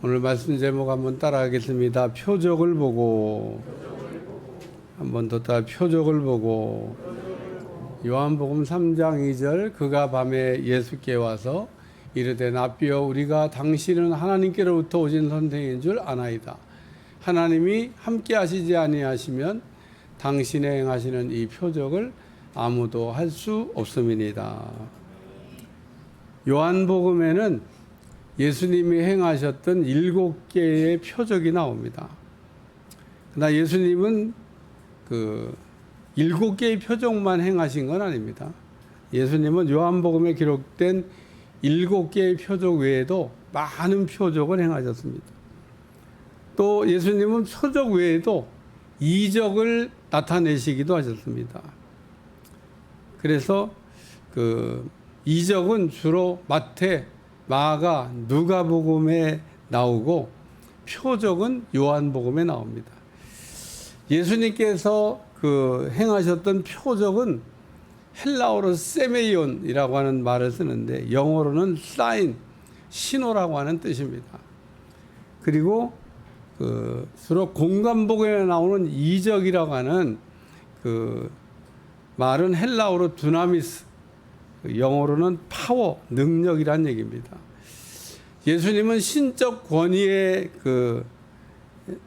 오늘 말씀 제목 한번 따라하겠습니다. 표적을 보고. 한번 더 따라 표적을 보고. 요한복음 3장 2절 그가 밤에 예수께 와서 이르되 납비여 우리가 당신은 하나님께로부터 오신 선생인 줄 아나이다. 하나님이 함께 하시지 아니하시면 당신의 행하시는 이 표적을 아무도 할 수 없음이니이다. 요한복음에는 예수님이 행하셨던 7개의 표적이 나옵니다. 그러나 예수님은 그 7개의 표적만 행하신 건 아닙니다. 예수님은 요한복음에 기록된 7개의 표적 외에도 많은 표적을 행하셨습니다. 또 예수님은 표적 외에도 이적을 나타내시기도 하셨습니다. 그래서 그 이적은 주로 마태, 마가, 누가복음에 나오고 표적은 요한복음에 나옵니다. 예수님께서 그 행하셨던 표적은 헬라어로 세메이온이라고 하는 말을 쓰는데 영어로는 사인, 신호라고 하는 뜻입니다. 그리고 그 주로 공관복음에 나오는 이적이라고 하는 그 말은 헬라어로 두나미스, 영어로는 파워, 능력이란 얘기입니다. 예수님은 신적 권위의 그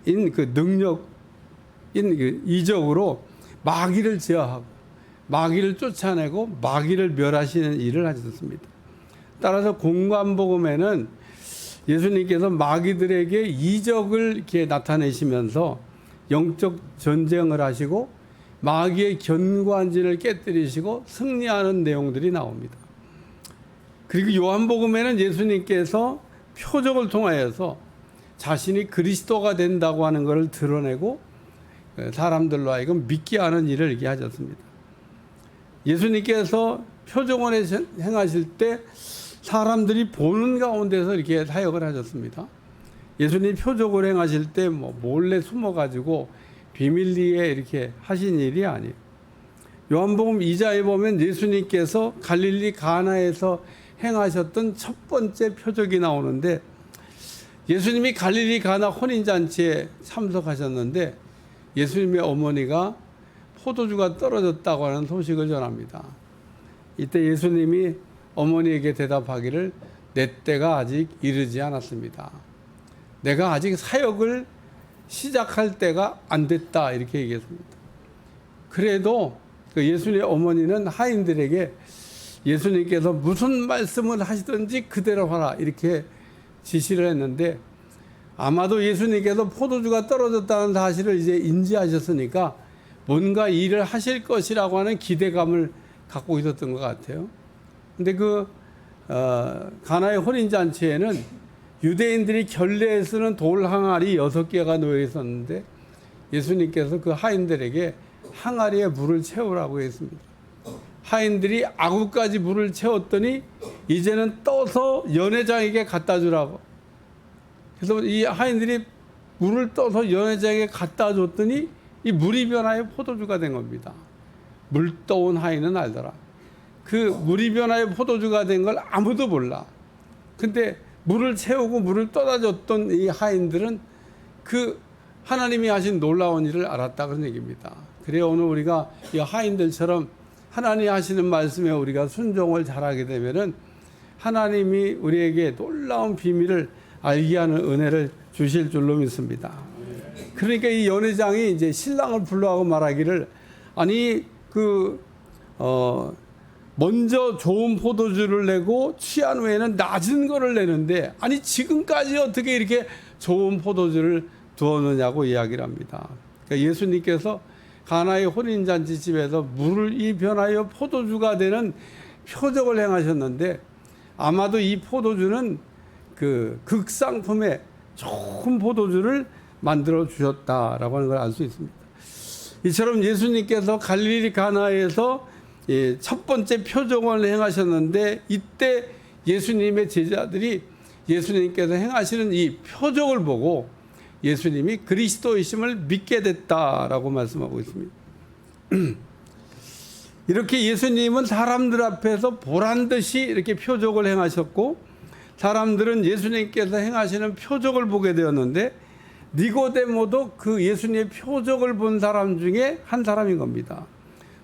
능력인 그 이적으로 마귀를 제어하고 마귀를 쫓아내고 마귀를 멸하시는 일을 하셨습니다. 따라서 공관복음에는 예수님께서 마귀들에게 이적을 이렇게 나타내시면서 영적 전쟁을 하시고 마귀의 견고한진을 깨뜨리시고 승리하는 내용들이 나옵니다. 그리고 요한복음에는 예수님께서 표적을 통하여서 자신이 그리스도가 된다고 하는 것을 드러내고 사람들로 하여금 믿게 하는 일을 이렇게 하셨습니다. 예수님께서 표적을 행하실 때 사람들이 보는 가운데서 이렇게 사역을 하셨습니다. 예수님 표적을 행하실 때 몰래 숨어가지고 비밀리에 이렇게 하신 일이 아니에요. 요한복음 2장에 보면 예수님께서 갈릴리 가나에서 행하셨던 첫 번째 표적이 나오는데 예수님이 갈릴리 가나 혼인잔치에 참석하셨는데 예수님의 어머니가 포도주가 떨어졌다고 하는 소식을 전합니다. 이때 예수님이 어머니에게 대답하기를 내 때가 아직 이르지 않았습니다. 내가 아직 사역을 시작할 때가 안 됐다 이렇게 얘기했습니다. 그래도 그 예수님의 어머니는 하인들에게 예수님께서 무슨 말씀을 하시든지 그대로 하라 이렇게 지시를 했는데 아마도 예수님께서 포도주가 떨어졌다는 사실을 이제 인지하셨으니까 뭔가 일을 하실 것이라고 하는 기대감을 갖고 있었던 것 같아요. 근데 그 가나의 혼인잔치에는 유대인들이 결례에 쓰는 돌 항아리 6개가 놓여 있었는데 예수님께서 그 하인들에게 항아리에 물을 채우라고 했습니다. 하인들이 아구까지 물을 채웠더니 이제는 떠서 연회장에게 갖다 주라고. 그래서 이 하인들이 물을 떠서 연회장에게 갖다 줬더니 이 물이 변하여 포도주가 된 겁니다. 물 떠온 하인은 알더라. 그 물이 변하여 포도주가 된 걸 아무도 몰라. 근데 물을 채우고 물을 떠다 줬던 이 하인들은 그 하나님이 하신 놀라운 일을 알았다 그런 얘기입니다. 그래요 오늘 우리가 이 하인들처럼 하나님이 하시는 말씀에 우리가 순종을 잘하게 되면은 하나님이 우리에게 놀라운 비밀을 알게 하는 은혜를 주실 줄로 믿습니다. 그러니까 이 연회장이 이제 신랑을 불러하고 말하기를 아니 먼저 좋은 포도주를 내고 취한 후에는 낮은 거를 내는데 아니 지금까지 어떻게 이렇게 좋은 포도주를 두었느냐고 이야기를 합니다. 그러니까 예수님께서 가나의 혼인잔치 집에서 물이 변하여 포도주가 되는 표적을 행하셨는데 아마도 이 포도주는 그 극상품의 좋은 포도주를 만들어 주셨다라고 하는 걸 알 수 있습니다. 이처럼 예수님께서 갈릴리 가나에서 첫 번째 표적을 행하셨는데 이때 예수님의 제자들이 예수님께서 행하시는 이 표적을 보고 예수님이 그리스도이심을 믿게 됐다라고 말씀하고 있습니다. 이렇게 예수님은 사람들 앞에서 보란 듯이 이렇게 표적을 행하셨고 사람들은 예수님께서 행하시는 표적을 보게 되었는데 니고데모도 그 예수님의 표적을 본 사람 중에 한 사람인 겁니다.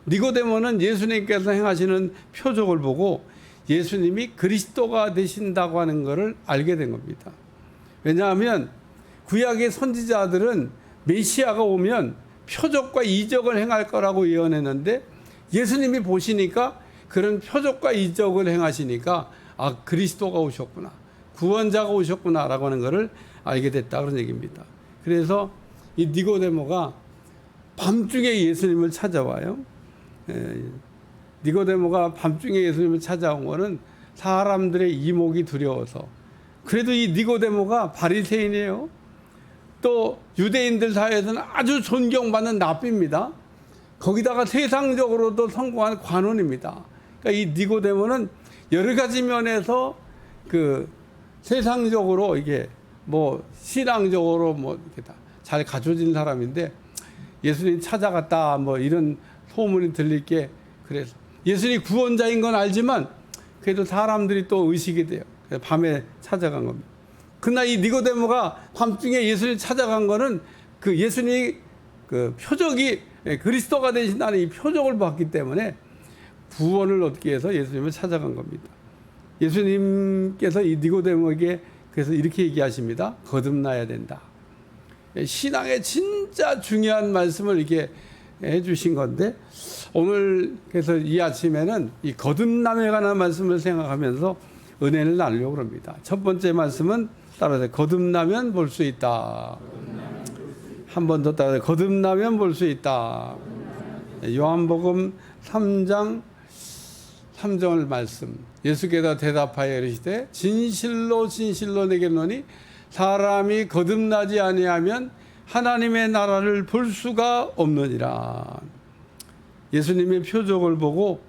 니고데모는 예수님께서 행하시는 표적을 보고 예수님이 그리스도가 되신다고 하는 것을 알게 된 겁니다. 왜냐하면 구약의 선지자들은 메시아가 오면 표적과 이적을 행할 거라고 예언했는데 예수님이 보시니까 그런 표적과 이적을 행하시니까 아, 그리스도가 오셨구나, 구원자가 오셨구나라고 하는 것을 알게 됐다 그런 얘기입니다. 그래서 이 니고데모가 밤중에 예수님을 찾아와요. 니고데모가 밤중에 예수님을 찾아온 거는 사람들의 이목이 두려워서. 그래도 이 니고데모가 바리새인이에요. 또 유대인들 사이에서는 아주 존경받는 랍비입니다. 거기다가 세상적으로도 성공한 관원입니다. 그러니까 이 니고데모는 여러 가지 면에서 그 세상적으로 이게 뭐 신앙적으로 뭐 이렇게 다 잘 갖춰진 사람인데 예수님 찾아갔다 뭐 이런 소문이 들릴 게 그래서 예수님이 구원자인 건 알지만 그래도 사람들이 또 의식이 돼요. 그래서 밤에 찾아간 겁니다. 그러나 이 니고데모가 밤중에 예수님 찾아간 거는 그 예수님이 그 표적이 그리스도가 되신다는 이 표적을 봤기 때문에 구원을 얻기 위해서 예수님을 찾아간 겁니다. 예수님께서 이 니고데모에게 그래서 이렇게 얘기하십니다. 거듭나야 된다. 신앙의 진짜 중요한 말씀을 이렇게 해주신 건데 오늘 그래서 이 아침에는 이 거듭남에 관한 말씀을 생각하면서 은혜를 나누려고 합니다. 첫 번째 말씀은 따라서 거듭나면 볼 수 있다. 한 번 더 따라서 거듭나면 볼 수 있다. 요한복음 3장 3절 말씀. 예수께서 대답하여 이르시되 진실로 진실로 내게 이르노니 사람이 거듭나지 아니하면 하나님의 나라를 볼 수가 없느니라. 예수님의 표적을 보고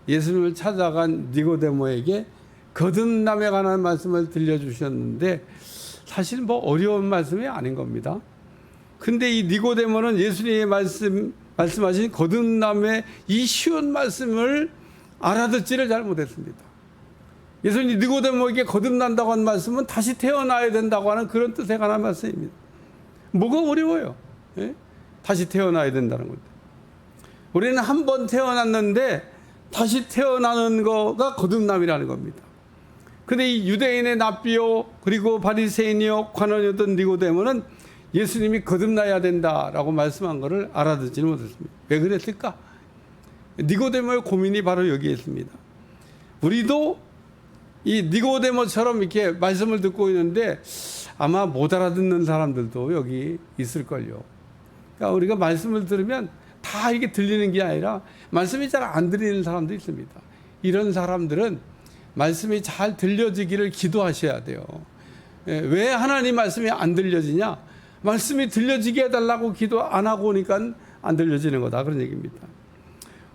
예수님을 찾아간 니고데모에게 거듭남에 관한 말씀을 들려주셨는데 사실 뭐 어려운 말씀이 아닌 겁니다. 근데 이 니고데모는 예수님의 말씀하신 거듭남의 이 쉬운 말씀을 알아듣지를 잘못했습니다. 예수님이 니고데모에게 거듭난다고 한 말씀은 다시 태어나야 된다고 하는 그런 뜻에 관한 말씀입니다. 뭐가 어려워요? 예? 다시 태어나야 된다는 건데. 우리는 한 번 태어났는데 다시 태어나는 거가 거듭남이라는 겁니다. 근데 이 유대인의 랍비요 그리고 바리새인이요 관원이었던 니고데모는 예수님이 거듭나야 된다라고 말씀한 것을 알아듣지는 못했습니다. 왜 그랬을까? 니고데모의 고민이 바로 여기에 있습니다. 우리도 이 니고데모처럼 이렇게 말씀을 듣고 있는데 아마 못 알아듣는 사람들도 여기 있을걸요. 그러니까 우리가 말씀을 들으면 다 이게 들리는 게 아니라 말씀이 잘 안 들리는 사람도 있습니다. 이런 사람들은 말씀이 잘 들려지기를 기도하셔야 돼요. 왜 하나님 말씀이 안 들려지냐? 말씀이 들려지게 해달라고 기도 안 하고 오니까 안 들려지는 거다 그런 얘기입니다.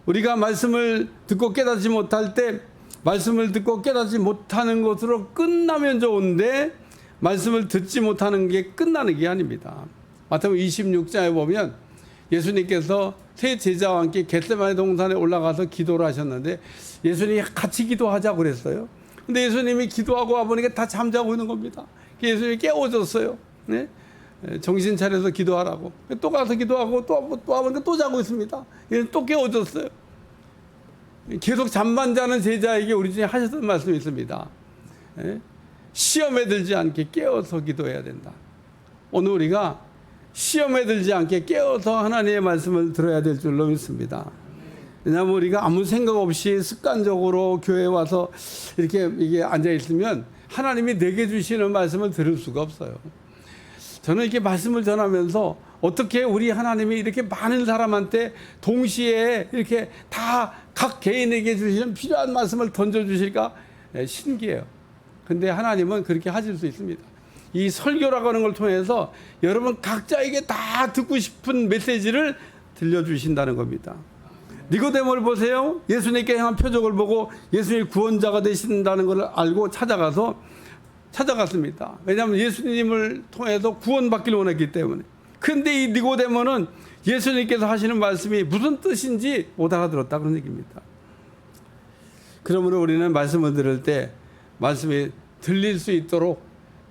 우리가 말씀을 듣고 깨닫지 못할 때 말씀을 듣고 깨닫지 못하는 것으로 끝나면 좋은데 말씀을 듣지 못하는 게 끝나는 게 아닙니다. 마태복음 26장에 보면 예수님께서 세 제자와 함께 겟세마네 동산에 올라가서 기도를 하셨는데 예수님이 같이 기도하자고 그랬어요. 근데 예수님이 기도하고 와보니까 다 잠자고 있는 겁니다. 예수님이 깨워줬어요. 네? 정신 차려서 기도하라고. 또 가서 기도하고 또 와보니까 또 자고 있습니다. 또 깨워줬어요. 계속 잠만 자는 제자에게 우리 중에 하셨던 말씀이 있습니다. 시험에 들지 않게 깨어서 기도해야 된다. 오늘 우리가 시험에 들지 않게 깨어서 하나님의 말씀을 들어야 될 줄로 믿습니다. 왜냐하면 우리가 아무 생각 없이 습관적으로 교회에 와서 이렇게 이게 앉아 있으면 하나님이 내게 주시는 말씀을 들을 수가 없어요. 저는 이렇게 말씀을 전하면서 어떻게 우리 하나님이 이렇게 많은 사람한테 동시에 이렇게 다 각 개인에게 주시는 필요한 말씀을 던져주실까 신기해요. 근데 하나님은 그렇게 하실 수 있습니다. 이 설교라고 하는 걸 통해서 여러분 각자에게 다 듣고 싶은 메시지를 들려주신다는 겁니다. 니고데모를 보세요. 예수님께 행한 표적을 보고 예수님이 구원자가 되신다는 것을 알고 찾아갔습니다. 왜냐하면 예수님을 통해서 구원받기를 원했기 때문에. 그런데 이 니고데모는 예수님께서 하시는 말씀이 무슨 뜻인지 못 알아들었다 그런 얘기입니다. 그러므로 우리는 말씀을 들을 때 말씀이 들릴 수 있도록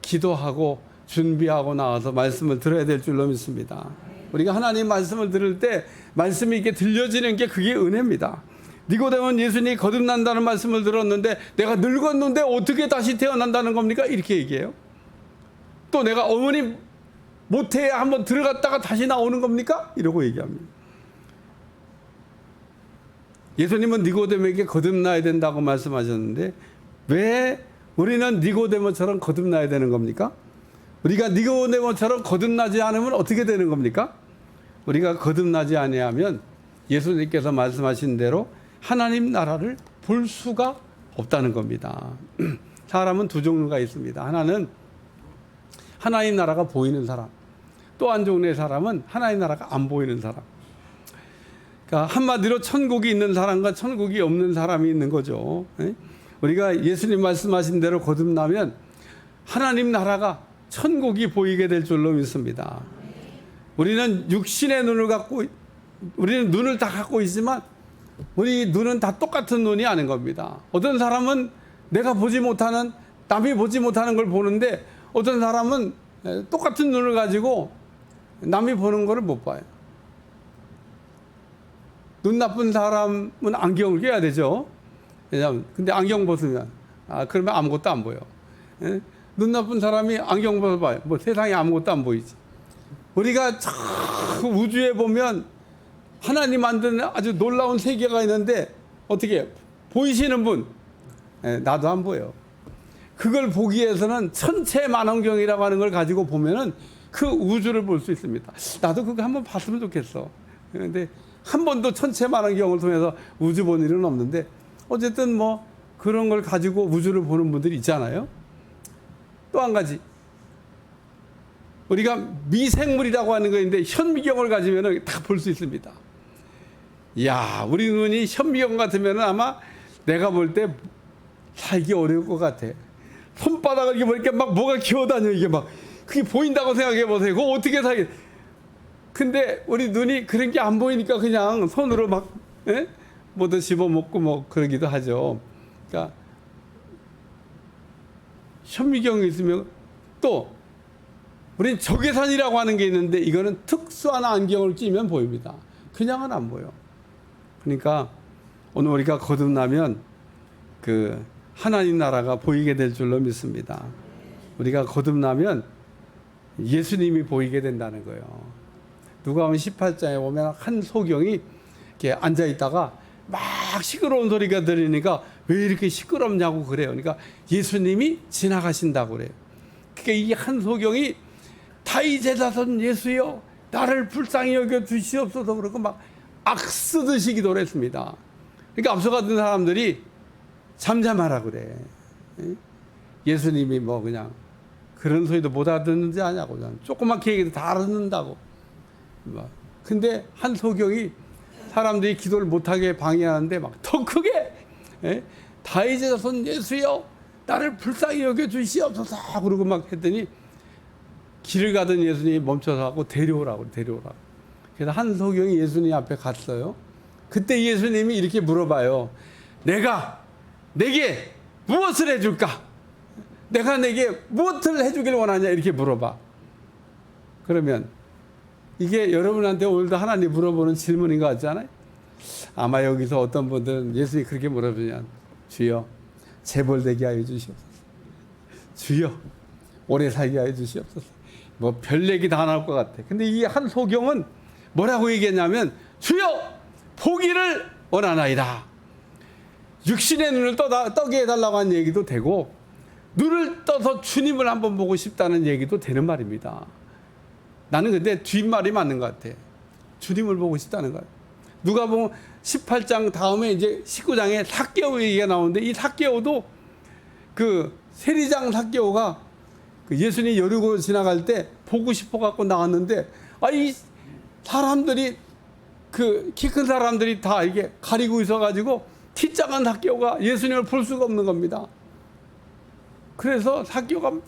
기도하고 준비하고 나와서 말씀을 들어야 될 줄로 믿습니다. 우리가 하나님 말씀을 들을 때 말씀이 이렇게 들려지는 게 그게 은혜입니다. 니고데모는 예수님이 거듭난다는 말씀을 들었는데 내가 늙었는데 어떻게 다시 태어난다는 겁니까? 이렇게 얘기해요. 또 내가 어머니 모태에 한번 들어갔다가 다시 나오는 겁니까? 이러고 얘기합니다. 예수님은 니고데모에게 거듭나야 된다고 말씀하셨는데 왜 우리는 니고데모처럼 거듭나야 되는 겁니까? 우리가 니고데모처럼 거듭나지 않으면 어떻게 되는 겁니까? 우리가 거듭나지 아니하면 예수님께서 말씀하신 대로 하나님 나라를 볼 수가 없다는 겁니다. 사람은 두 종류가 있습니다. 하나는 하나님 나라가 보이는 사람, 또 한 종류의 사람은 하나님 나라가 안 보이는 사람. 그러니까 한마디로 천국이 있는 사람과 천국이 없는 사람이 있는 거죠. 우리가 예수님 말씀하신 대로 거듭나면 하나님 나라가 천국이 보이게 될 줄로 믿습니다. 우리는 육신의 눈을 갖고, 우리는 눈을 다 갖고 있지만 우리 눈은 다 똑같은 눈이 아닌 겁니다. 어떤 사람은 내가 보지 못하는, 남이 보지 못하는 걸 보는데 어떤 사람은 똑같은 눈을 가지고 남이 보는 거를 못 봐요. 눈 나쁜 사람은 안경을 껴야 되죠. 왜냐하면 근데 안경 벗으면 그러면 아무것도 안 보여. 눈 나쁜 사람이 안경 벗어봐요. 뭐 세상에 아무것도 안 보이지. 우리가 저 우주에 보면 하나님 만든 아주 놀라운 세계가 있는데 어떻게 보이시는 분? 나도 안 보여. 그걸 보기 위해서는 천체 만원경이라고 하는 걸 가지고 보면은 그 우주를 볼 수 있습니다. 나도 그거 한번 봤으면 좋겠어. 그런데 한 번도 천체 만원경을 통해서 우주 본 일은 없는데 어쨌든 뭐 그런 걸 가지고 우주를 보는 분들이 있잖아요. 또 한 가지, 우리가 미생물이라고 하는 거 있는데 현미경을 가지면 다 볼 수 있습니다. 이야, 우리 눈이 현미경 같으면 아마 내가 볼 때 살기 어려울 것 같아. 손바닥을 이렇게 보니까 막 뭐가 기어다녀. 이게 막 그게 보인다고 생각해 보세요. 그거 어떻게 살기. 근데 우리 눈이 그런 게 안 보이니까 그냥 손으로 막 뭐든 씹어먹고 뭐 그러기도 하죠. 그러니까 현미경이 있으면 또 우리는 적외선이라고 하는 게 있는데 이거는 특수한 안경을 끼면 보입니다. 그냥은 안 보여. 그러니까 오늘 우리가 거듭나면 그 하나님 나라가 보이게 될 줄로 믿습니다. 우리가 거듭나면 예수님이 보이게 된다는 거예요. 누가복음 18장에 보면 한 소경이 이렇게 앉아 있다가 막 시끄러운 소리가 들리니까 왜 이렇게 시끄럽냐고 그래요. 그러니까 예수님이 지나가신다고 그래요. 그러니까 이 한 소경이 다이제사장 예수여 나를 불쌍히 여겨 주시옵소서 그러고 막 악쓰듯이 기도를 했습니다. 그러니까 앞서가던 사람들이 잠잠하라 그래. 예수님이 뭐 그냥 그런 소리도 못 알아듣는지 아냐고 그냥 조그맣게 얘기도 다 알아듣는다고. 근데 한 소경이 사람들이 기도를 못하게 방해하는데 막 더 크게 다이제사장 예수여 나를 불쌍히 여겨 주시옵소서 그러고 막 했더니 길을 가던 예수님이 멈춰서 하고 데려오라고. 그래서 한 소경이 예수님 앞에 갔어요. 그때 예수님이 이렇게 물어봐요. 내가 내게 무엇을 해줄까? 내가 내게 무엇을 해주길 원하냐? 이렇게 물어봐. 그러면 이게 여러분한테 오늘도 하나님 물어보는 질문인 것 같지 않아요? 아마 여기서 어떤 분들은 예수님이 그렇게 물어보면 주여 재벌되게 하여 주시옵소서. 주여 오래 살게 하여 주시옵소서. 뭐 별 얘기 다 나올 것 같아. 근데 이 한 소경은 뭐라고 얘기했냐면 주여 보기를 원하나이다. 육신의 눈을 떠게 해달라고 한 얘기도 되고 눈을 떠서 주님을 한번 보고 싶다는 얘기도 되는 말입니다. 나는 근데 뒷말이 맞는 것 같아. 주님을 보고 싶다는 거야. 누가복음 18장 다음에 이제 19장에 삭개오 얘기가 나오는데 이 삭개오도 그 세리장 삭개오가 그 예수님이 여리고 지나갈 때 보고 싶어 갖고 나왔는데 이 사람들이 그 키 큰 사람들이 다 이게 가리고 있어 가지고 티작한 삭개오가 예수님을 볼 수가 없는 겁니다. 그래서 삭개오가 막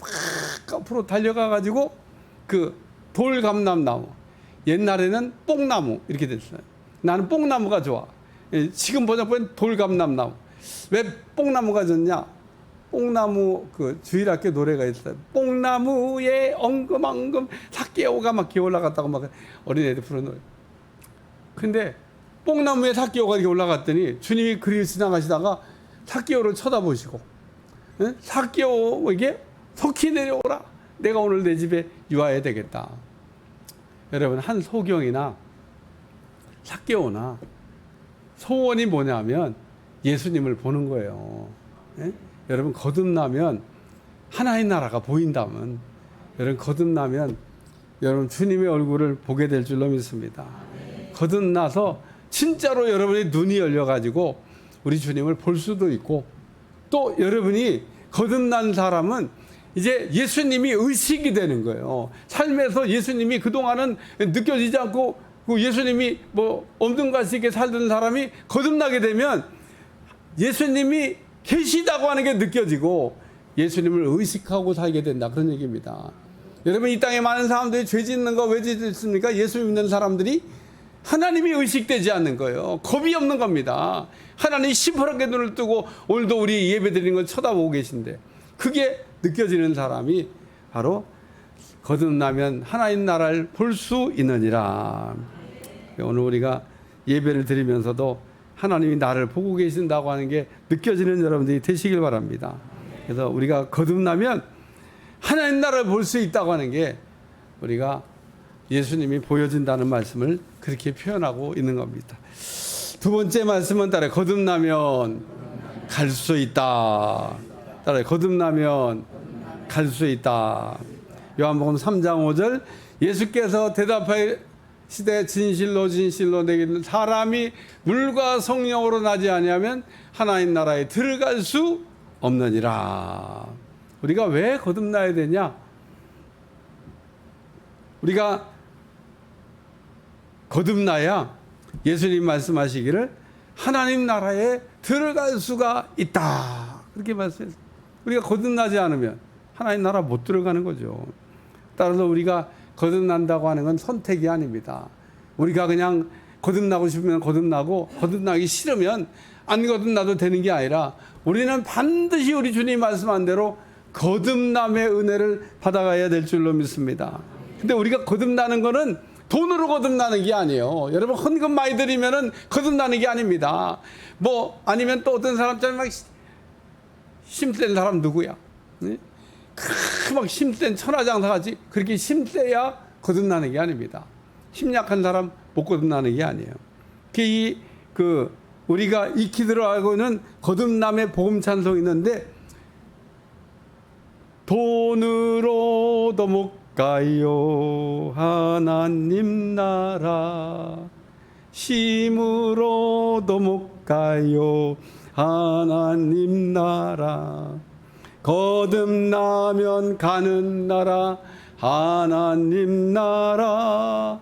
앞으로 달려가 가지고 그 돌감람나무, 옛날에는 뽕나무 이렇게 됐어요. 나는 뽕나무가 좋아. 지금 보면 돌감람나무. 왜 뽕나무가 좋냐? 뽕나무 그 주일학교 노래가 있어요. 뽕나무에 엉금엉금 삭개오가 막 기어 올라갔다고 막 어린애들 부르는 노래. 근데 뽕나무에 삭개오가 이렇게 올라갔더니 주님이 그리 지나가시다가 삭개오를 쳐다보시고, 삭개오에게 속히 내려오라. 내가 오늘 내 집에 유하해야 되겠다. 여러분, 한 소경이나 삭개오나 소원이 뭐냐면 예수님을 보는 거예요. 예? 여러분, 거듭나면 하나의 나라가 보인다면, 여러분 거듭나면 여러분 주님의 얼굴을 보게 될 줄로 믿습니다. 거듭나서 진짜로 여러분의 눈이 열려가지고 우리 주님을 볼 수도 있고, 또 여러분이 거듭난 사람은 이제 예수님이 의식이 되는 거예요. 삶에서 예수님이 그동안은 느껴지지 않고 예수님이 뭐 엄청같이 이렇게 살던 사람이 거듭나게 되면 예수님이 계시다고 하는 게 느껴지고 예수님을 의식하고 살게 된다, 그런 얘기입니다. 여러분, 이 땅에 많은 사람들이 죄 짓는 거 왜 짓습니까? 예수 믿는 사람들이 하나님이 의식되지 않는 거예요. 겁이 없는 겁니다. 하나님이 시퍼렇게 눈을 뜨고 오늘도 우리 예배 드리는 걸 쳐다보고 계신데, 그게 느껴지는 사람이 바로 거듭나면 하나님 나라를 볼 수 있느니라. 오늘 우리가 예배를 드리면서도 하나님이 나를 보고 계신다고 하는 게 느껴지는 여러분들이 되시길 바랍니다. 그래서 우리가 거듭나면 하나님 나라를 볼 수 있다고 하는 게 우리가 예수님이 보여진다는 말씀을 그렇게 표현하고 있는 겁니다. 두 번째 말씀은 따라 거듭나면 갈 수 있다. 따라 거듭나면 갈 수 있다. 요한복음 3장 5절, 예수께서 대답하시되 진실로 진실로 내게 이르노니 사람이 물과 성령으로 나지 아니하면 하나님 나라에 들어갈 수 없느니라. 우리가 왜 거듭나야 되냐? 우리가 거듭나야 예수님 말씀하시기를 하나님 나라에 들어갈 수가 있다, 그렇게 말씀했어요. 우리가 거듭나지 않으면 하나님 나라 못 들어가는 거죠. 따라서 우리가 거듭난다고 하는 건 선택이 아닙니다. 우리가 그냥 거듭나고 싶으면 거듭나고 거듭나기 싫으면 안 거듭나도 되는 게 아니라 우리는 반드시 우리 주님 말씀한 대로 거듭남의 은혜를 받아가야 될 줄로 믿습니다. 근데 우리가 거듭나는 거는 돈으로 거듭나는 게 아니에요. 여러분, 헌금 많이 드리면은 거듭나는 게 아닙니다. 뭐 아니면 또 어떤 사람처럼 막 힘센 사람 누구야? 네? 막 힘센 천하장사 같이 그렇게 힘세야 거듭나는 게 아닙니다. 힘 약한 사람 못 거듭나는 게 아니에요. 우리가 익히 들어가고는 거듭남의 복음 찬송이 있는데, 돈으로도 못 가요 하나님 나라, 힘으로도 못 가요 하나님 나라, 거듭나면 가는 나라 하나님 나라,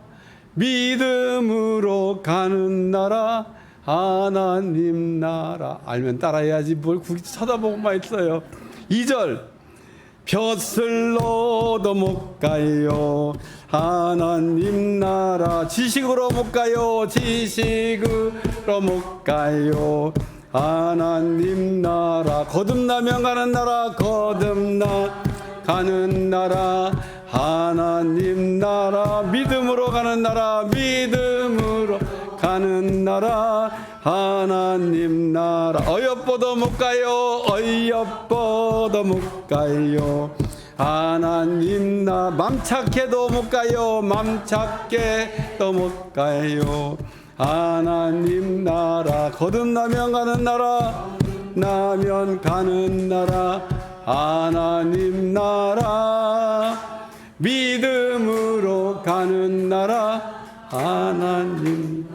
믿음으로 가는 나라 하나님 나라. 알면 따라해야지 뭘 굳이 쳐다보고만 있어요. 2절, 벼슬로도 못 가요 하나님 나라, 지식으로 못 가요 지식으로 못 가요 하나님 나라, 거듭나면 가는 나라 거듭나 가는 나라 하나님 나라, 믿음으로 가는 나라 믿음으로 가는 나라 하나님 나라, 어여뻐도 못 가요 어여뻐도 못 가요 하나님 나라, 맘착해도 못 가요 맘착해도 못 가요 하나님 나라, 거듭나면 가는 나라 나면 가는 나라 하나님 나라, 믿음으로 가는 나라 하나님.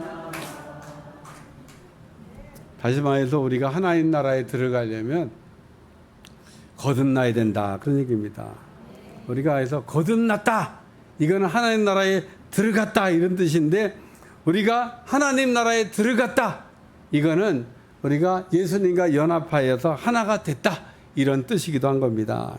다시 말해서 우리가 하나님 나라에 들어가려면 거듭나야 된다, 그런 얘기입니다. 우리가 해서 거듭났다, 이거는 하나님 나라에 들어갔다 이런 뜻인데, 우리가 하나님 나라에 들어갔다, 이거는 우리가 예수님과 연합하여서 하나가 됐다, 이런 뜻이기도 한 겁니다.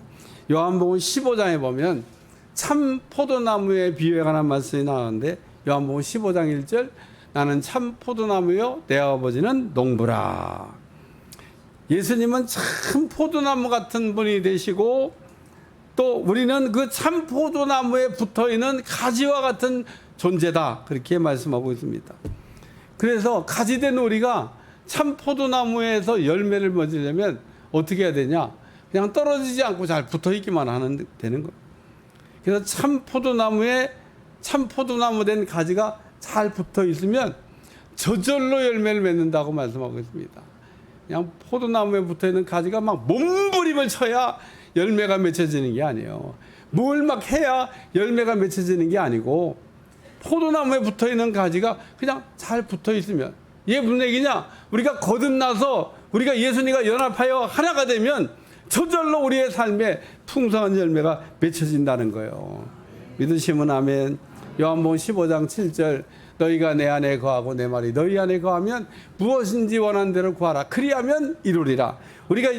요한복음 15장에 보면 참 포도나무의 비유에 관한 말씀이 나오는데, 요한복음 15장 1절, 나는 참 포도나무요 내 아버지는 농부라. 예수님은 참 포도나무 같은 분이 되시고 또 우리는 그 참 포도나무에 붙어있는 가지와 같은 존재다. 그렇게 말씀하고 있습니다. 그래서 가지된 우리가 참 포도나무에서 열매를 맺으려면 어떻게 해야 되냐? 그냥 떨어지지 않고 잘 붙어있기만 하는 되는 거예요. 그래서 참 포도나무 된 가지가 잘 붙어 있으면 저절로 열매를 맺는다고 말씀하고 있습니다. 그냥 포도나무에 붙어 있는 가지가 막 몸부림을 쳐야 열매가 맺혀지는 게 아니에요. 뭘 막 해야 열매가 맺혀지는 게 아니고 포도나무에 붙어 있는 가지가 그냥 잘 붙어 있으면, 이게 무슨 얘기냐? 우리가 거듭나서 우리가 예수님과 연합하여 하나가 되면 저절로 우리의 삶에 풍성한 열매가 맺혀진다는 거예요. 믿으시면 아멘. 요한복음 15장 7절, 너희가 내 안에 거하고 내 말이 너희 안에 거하면 무엇인지 원하는 대로 구하라. 그리하면 이루리라. 우리가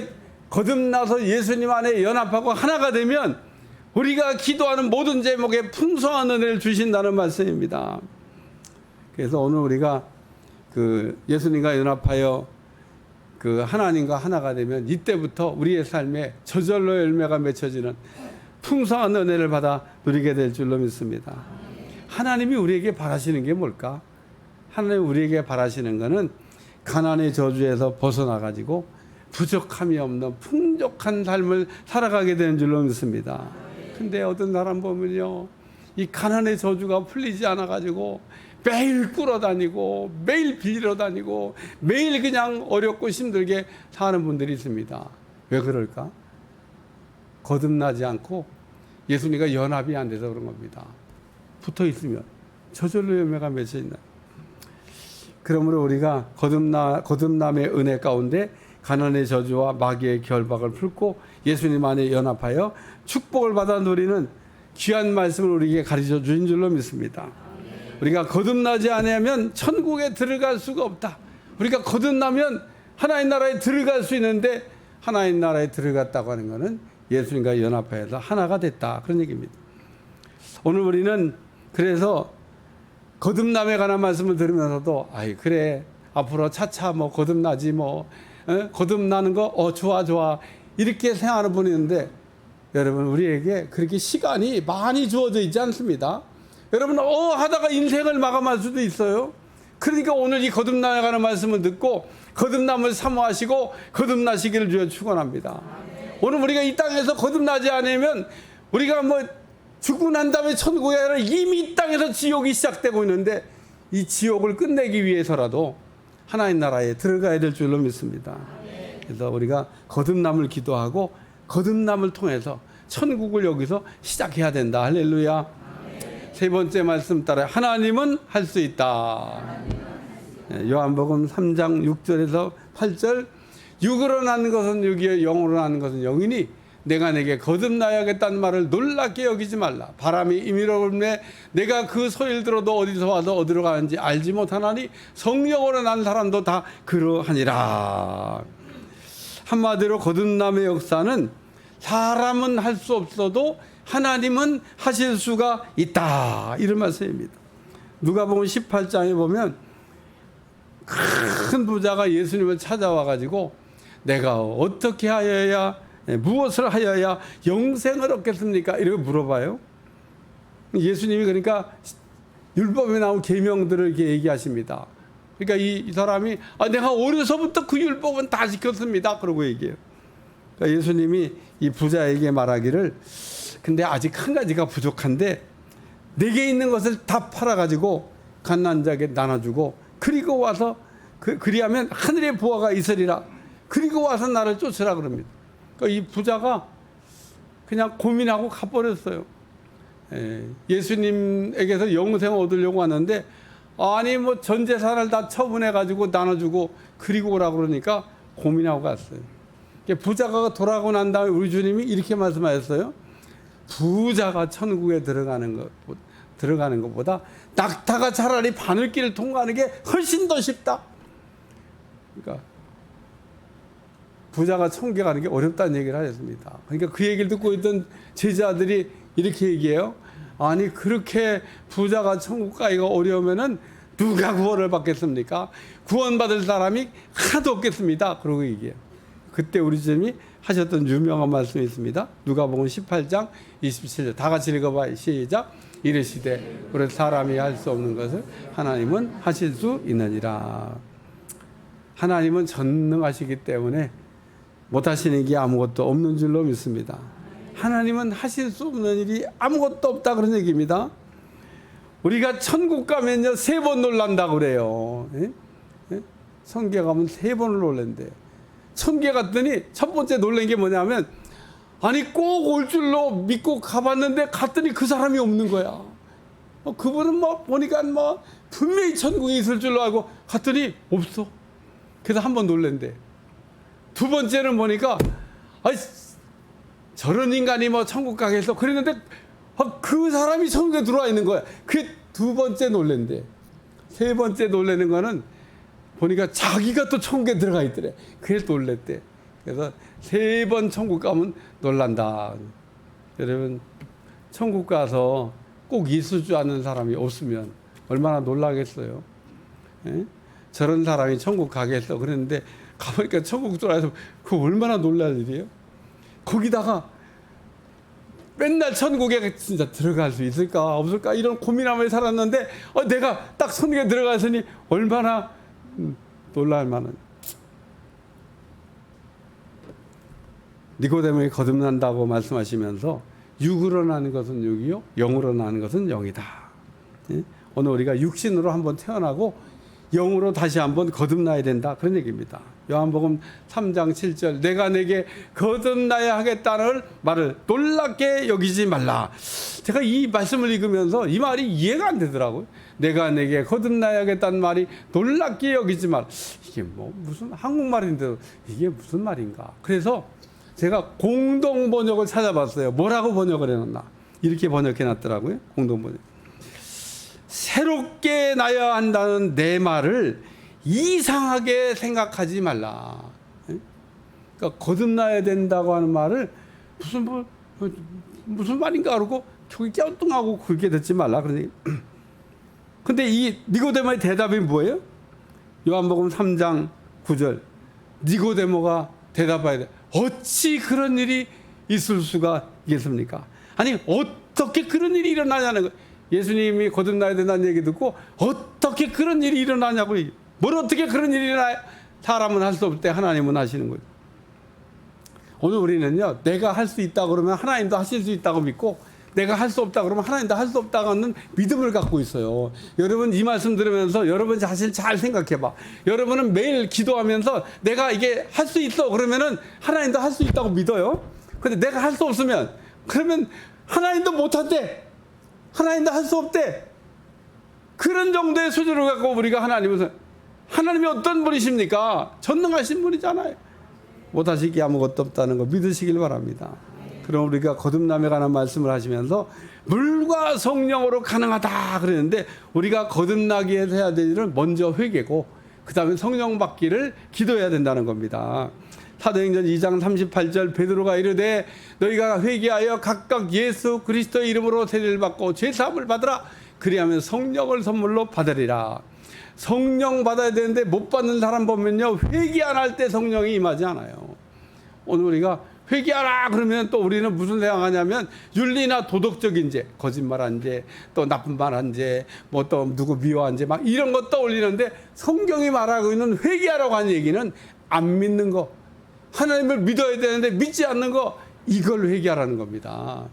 거듭나서 예수님 안에 연합하고 하나가 되면 우리가 기도하는 모든 제목에 풍성한 은혜를 주신다는 말씀입니다. 그래서 오늘 우리가 그 예수님과 연합하여 그 하나님과 하나가 되면 이때부터 우리의 삶에 저절로 열매가 맺혀지는 풍성한 은혜를 받아 누리게 될 줄로 믿습니다. 하나님이 우리에게 바라시는 게 뭘까? 하나님이 우리에게 바라시는 것은 가난의 저주에서 벗어나가지고 부족함이 없는 풍족한 삶을 살아가게 되는 줄로 믿습니다. 근데 어떤 사람 보면요, 이 가난의 저주가 풀리지 않아가지고 매일 끌어다니고 매일 빌려 다니고 매일 그냥 어렵고 힘들게 사는 분들이 있습니다. 왜 그럴까? 거듭나지 않고 예수님과 연합이 안 돼서 그런 겁니다. 붙어 있으면 저절로 열매가 맺혀진다. 그러므로 우리가 거듭남의 은혜 가운데 가난의 저주와 마귀의 결박을 풀고 예수님 안에 연합하여 축복을 받아 누리는 귀한 말씀을 우리에게 가르쳐 주신 줄로 믿습니다. 우리가 거듭나지 않으면 천국에 들어갈 수가 없다. 우리가 거듭나면 하나님 나라에 들어갈 수 있는데, 하나님 나라에 들어갔다고 하는 것은 예수님과 연합하여서 하나가 됐다, 그런 얘기입니다. 오늘 우리는 그래서 거듭남에 관한 말씀을 들으면서도 아이 그래 앞으로 차차 뭐 거듭나지 뭐 거듭나는 거 좋아 이렇게 생각하는 분이 있는데, 여러분 우리에게 그렇게 시간이 많이 주어져 있지 않습니다. 여러분 하다가 인생을 마감할 수도 있어요. 그러니까 오늘 이 거듭남에 관한 말씀을 듣고 거듭남을 사모하시고 거듭나시기를 주여 축원합니다. 오늘 우리가 이 땅에서 거듭나지 않으면 우리가 뭐 죽고 난 다음에 천국에 아니라 이미 이 땅에서 지옥이 시작되고 있는데, 이 지옥을 끝내기 위해서라도 하나님 나라에 들어가야 될 줄로 믿습니다. 그래서 우리가 거듭남을 기도하고 거듭남을 통해서 천국을 여기서 시작해야 된다. 할렐루야. 세 번째 말씀 따라 하나님은 할 수 있다. 요한복음 3장 6절에서 8절, 육으로 난 것은 육이요 영으로 난 것은 영이니 내가 내게 거듭나야겠다는 말을 놀랍게 여기지 말라. 바람이 임의로 불매 내가 그 소리를 들어도 어디서 와서 어디로 가는지 알지 못하나니 성령으로 난 사람도 다 그러하니라. 한마디로 거듭남의 역사는 사람은 할 수 없어도 하나님은 하실 수가 있다, 이런 말씀입니다. 누가복음 18장에 보면 큰 부자가 예수님을 찾아와 가지고 내가 어떻게 하여야 무엇을 하여야 영생을 얻겠습니까? 이렇게 물어봐요. 예수님이 그러니까 율법에 나온 계명들을 이렇게 얘기하십니다. 그러니까 이 사람이 내가 어려서부터 그 율법은 다 지켰습니다, 그러고 얘기해요. 그러니까 예수님이 이 부자에게 말하기를 근데 아직 한 가지가 부족한데 내게 있는 것을 다 팔아가지고 갓난 자에게 나눠주고 그리고 와서 그리하면 하늘의 보화가 있으리라. 그리고 와서 나를 쫓으라 그럽니다. 그러니까 이 부자가 그냥 고민하고 가버렸어요. 예수님에게서 영생 얻으려고 하는데 아니 뭐 전 재산을 다 처분해가지고 나눠주고 그리고 오라고 그러니까 고민하고 갔어요. 부자가 돌아가고 난 다음에 우리 주님이 이렇게 말씀하셨어요. 부자가 천국에 들어가는 것보다 낙타가 차라리 바늘길을 통과하는 게 훨씬 더 쉽다. 그러니까 부자가 천국에 가는 게 어렵다는 얘기를 하셨습니다. 그러니까 그 얘기를 듣고 있던 제자들이 이렇게 얘기해요. 아니 그렇게 부자가 천국 가기가 어려우면은 누가 구원을 받겠습니까? 구원받을 사람이 하나도 없겠습니다. 그러고 얘기해요. 그때 우리 주님이 하셨던 유명한 말씀이 있습니다. 누가복음 18장 27절 다 같이 읽어봐요. 시작. 이르시되 우리 사람이 할 수 없는 것을 하나님은 하실 수 있느니라. 하나님은 전능하시기 때문에 못하시는 게 아무것도 없는 줄로 믿습니다. 하나님은 하실 수 없는 일이 아무것도 없다 그런 얘기입니다. 우리가 천국 가면요 3번 놀란다고 그래요. 예? 예? 천국에 가면 3번을 놀란대. 천국에 갔더니 첫 번째 놀란 게 뭐냐면 아니 꼭 올 줄로 믿고 가봤는데 갔더니 그 사람이 없는 거야. 그분은 뭐 보니까 뭐 분명히 천국에 있을 줄로 알고 갔더니 없어. 그래서 한 번 놀란대. 두 번째는 보니까 아이 저런 인간이 뭐 천국 가겠어 그랬는데 그 사람이 천국에 들어와 있는 거야. 그게 두 번째 놀랜대. 세 번째 놀라는 거는 보니까 자기가 또 천국에 들어가 있더래. 그래서 놀랬대. 그래서 3번 천국 가면 놀란다. 여러분 천국 가서 꼭 있을 줄 아는 사람이 없으면 얼마나 놀라겠어요. 예? 저런 사람이 천국 가겠어 그랬는데 가보니까 천국 들어와서 그거 얼마나 놀랄 일이에요. 거기다가 맨날 천국에 진짜 들어갈 수 있을까 없을까 이런 고민하며 살았는데 내가 딱 천국에 들어갔으니 얼마나 놀랄 만한. 니고데모에 거듭난다고 말씀하시면서 육으로 나는 것은 육이요 영으로 나는 것은 영이다. 예? 오늘 우리가 육신으로 한번 태어나고 영으로 다시 한번 거듭나야 된다 그런 얘기입니다. 요한복음 3장 7절 내가 내게 거듭나야 하겠다는 말을 놀랍게 여기지 말라. 제가 이 말씀을 읽으면서 이 말이 이해가 안 되더라고요. 내가 내게 거듭나야 하겠다는 말이 놀랍게 여기지 말라. 이게 뭐 무슨 한국말인데 이게 무슨 말인가. 그래서 제가 공동 번역을 찾아봤어요. 뭐라고 번역을 해놨나. 이렇게 번역해놨더라고요. 공동 번역. 새롭게 나야 한다는 내 말을 이상하게 생각하지 말라. 그러니까 거듭나야 된다고 하는 말을 무슨 말인가 그러고 저기 껴뚱하고 그렇게 듣지 말라. 그러니 근데 이 니고데모의 대답이 뭐예요? 요한복음 3장 9절 니고데모가 대답해야 돼. 어찌 그런 일이 있을 수가 있겠습니까? 아니 어떻게 그런 일이 일어나냐는 거예요. 예수님이 거듭나야 된다는 얘기 듣고 어떻게 그런 일이 일어나냐고. 뭘 어떻게 그런 일이 일어나요? 사람은 할 수 없을 때 하나님은 하시는 거죠. 오늘 우리는요 내가 할 수 있다 그러면 하나님도 하실 수 있다고 믿고 내가 할 수 없다 그러면 하나님도 할 수 없다고 하는 믿음을 갖고 있어요. 여러분 이 말씀 들으면서 여러분 자신 잘 생각해봐. 여러분은 매일 기도하면서 내가 이게 할 수 있어 그러면은 하나님도 할 수 있다고 믿어요. 근데 내가 할 수 없으면 그러면 하나님도 못한대. 하나님도 할 수 없대. 그런 정도의 수준을 갖고 우리가 하나님이 어떤 분이십니까? 전능하신 분이잖아요. 못하시기 아무것도 없다는 거 믿으시길 바랍니다. 그럼 우리가 거듭남에 관한 말씀을 하시면서 물과 성령으로 가능하다 그랬는데 우리가 거듭나기 위해서 해야 될 일은 먼저 회개고 그 다음에 성령 받기를 기도해야 된다는 겁니다. 사도행전 2장 38절 베드로가 이르되 너희가 회개하여 각각 예수 그리스도의 이름으로 세례를 받고 죄사함을 받으라. 그리하면 성령을 선물로 받으리라. 성령 받아야 되는데 못 받는 사람 보면요 회개 안 할 때 성령이 임하지 않아요. 오늘 우리가 회개하라 그러면 또 우리는 무슨 생각하냐면 윤리나 도덕적인 죄, 거짓말한 죄, 또 나쁜 말한 죄, 뭐 또 누구 미워한 죄 막 이런 거 떠올리는데 성경이 말하고 있는 회개하라고 하는 얘기는 안 믿는 거, 하나님을 믿어야 되는데 믿지 않는 거, 이걸 회개하라는 겁니다.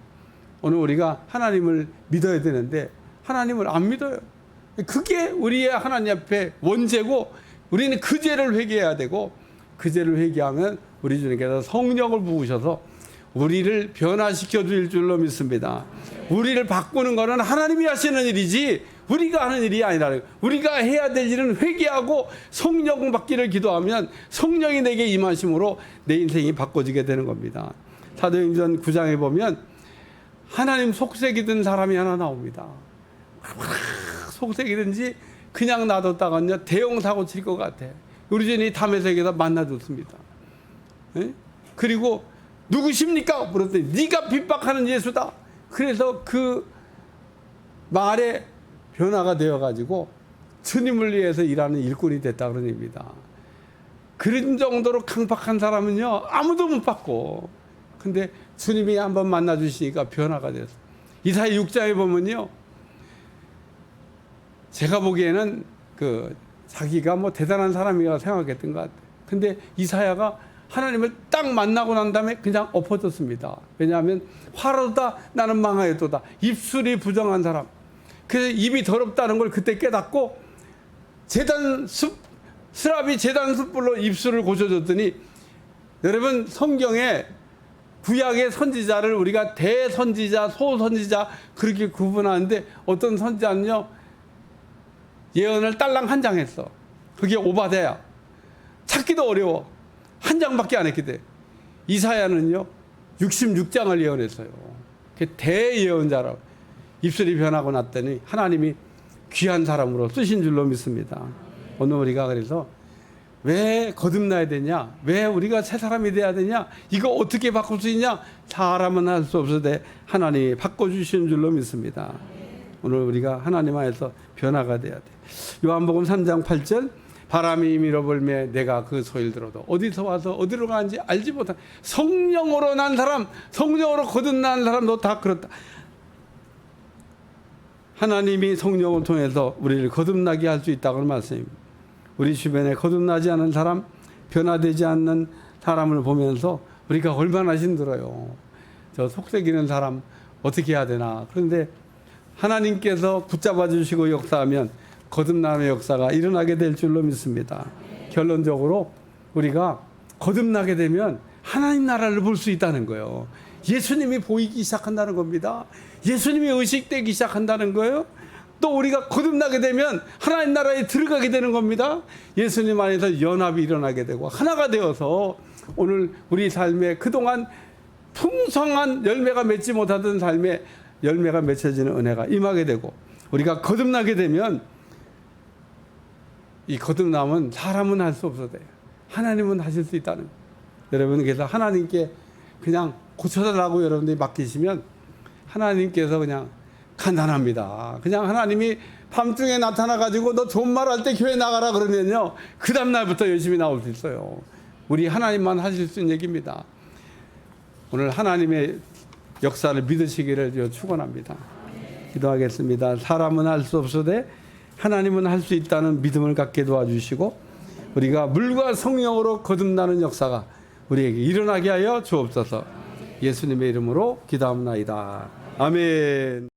오늘 우리가 하나님을 믿어야 되는데 하나님을 안 믿어요. 그게 우리의 하나님 앞에 원죄고 우리는 그 죄를 회개해야 되고 그 죄를 회개하면 우리 주님께서 성령을 부으셔서 우리를 변화시켜 줄 줄로 믿습니다. 우리를 바꾸는 것은 하나님이 하시는 일이지 우리가 하는 일이 아니라 우리가 해야 될 일은 회개하고 성령 받기를 기도하면 성령이 내게 임하심으로 내 인생이 바꿔지게 되는 겁니다. 사도행전 9장에 보면 하나님 속색이 든 사람이 하나 나옵니다. 속색이든지 그냥 놔뒀다가는요 대형 사고 칠 것 같아. 우리 주님이 담에색에서 만나줬습니다. 에? 그리고 누구십니까? 물었더니 네가 핍박하는 예수다. 그래서 그 말에 변화가 되어가지고 주님을 위해서 일하는 일꾼이 됐다 그런 얘기입니다. 그런 정도로 강박한 사람은요 아무도 못 받고, 근데 주님이 한번 만나 주시니까 변화가 됐어요. 이사야 6장에 보면요, 제가 보기에는 자기가 뭐 대단한 사람이라고 생각했던 것 같아요. 근데 이사야가 하나님을 딱 만나고 난 다음에 그냥 엎어졌습니다. 왜냐하면 화로다 나는 망하였도다, 입술이 부정한 사람. 그래서 입이 더럽다는 걸 그때 깨닫고 스랍이 제단 숯불로 입술을 고쳐줬더니, 여러분 성경에 구약의 선지자를 우리가 대선지자, 소선지자 그렇게 구분하는데, 어떤 선지자는요 예언을 딸랑 한 장 했어. 그게 오바댜야. 찾기도 어려워. 한 장밖에 안 했기 때문에. 이사야는요 66장을 예언했어요. 대예언자라고. 입술이 변하고 났더니 하나님이 귀한 사람으로 쓰신 줄로 믿습니다. 오늘 우리가 그래서 왜 거듭나야 되냐, 왜 우리가 새 사람이 돼야 되냐, 이거 어떻게 바꿀 수 있냐, 사람은 할 수 없으되 하나님이 바꿔주시는 줄로 믿습니다. 오늘 우리가 하나님 안에서 변화가 돼야 돼. 요한복음 3장 8절, 바람이 밀어불매 내가 그 소리를 들어도 어디서 와서 어디로 가는지 알지 못한 성령으로 난 사람, 성령으로 거듭난 사람도 다 그렇다. 하나님이 성령을 통해서 우리를 거듭나게 할 수 있다고 말씀입니다. 우리 주변에 거듭나지 않은 사람, 변화되지 않는 사람을 보면서 우리가 얼마나 힘들어요. 저 속삭이는 사람 어떻게 해야 되나. 그런데 하나님께서 붙잡아 주시고 역사하면 거듭남의 역사가 일어나게 될 줄로 믿습니다. 결론적으로 우리가 거듭나게 되면 하나님 나라를 볼 수 있다는 거예요. 예수님이 보이기 시작한다는 겁니다. 예수님이 의식되기 시작한다는 거예요. 또 우리가 거듭나게 되면 하나님 나라에 들어가게 되는 겁니다. 예수님 안에서 연합이 일어나게 되고 하나가 되어서 오늘 우리 삶에 그동안 풍성한 열매가 맺지 못하던 삶에 열매가 맺혀지는 은혜가 임하게 되고, 우리가 거듭나게 되면 이 거듭남은 사람은 할 수 없어도 돼요. 하나님은 하실 수 있다는 거예요. 여러분, 그래서 하나님께 그냥 고쳐달라고 여러분들이 맡기시면 하나님께서 그냥 간단합니다. 그냥 하나님이 밤중에 나타나가지고 너 좋은 말 할 때 교회 나가라 그러면요, 그 다음날부터 열심히 나올 수 있어요. 우리 하나님만 하실 수 있는 얘기입니다. 오늘 하나님의 역사를 믿으시기를 축원합니다. 기도하겠습니다. 사람은 할 수 없으되 하나님은 할 수 있다는 믿음을 갖게 도와주시고, 우리가 물과 성령으로 거듭나는 역사가 우리에게 일어나게 하여 주옵소서. 예수님의 이름으로 기도합나이다. 아멘.